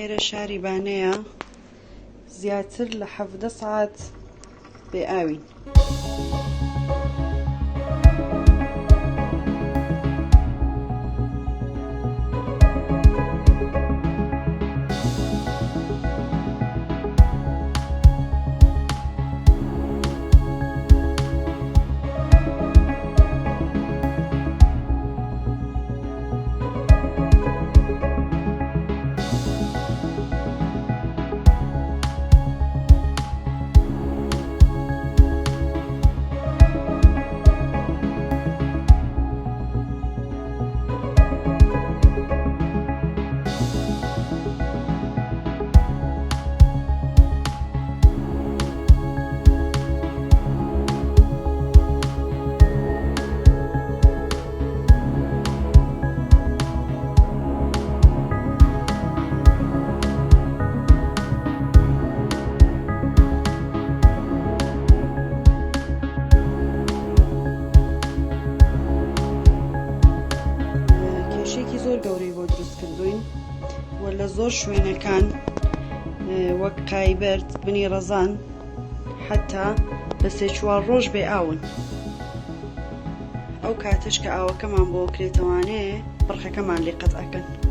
ئێرە شاری بانەیە، زیاتر لە 17 ساعت بێ ئاوین. زۆر گەورەی بۆ دروست کردوین و لە زۆر شوێنەکان وەک قایبرد، بنی ڕەزان حتا بە 3-4 ڕۆژ بێ ئاون. ئەو کاتش کە ئاوەکەمان بۆ کرێتەوانەیە بڕحەکەمان لێ قەت ئەکەن.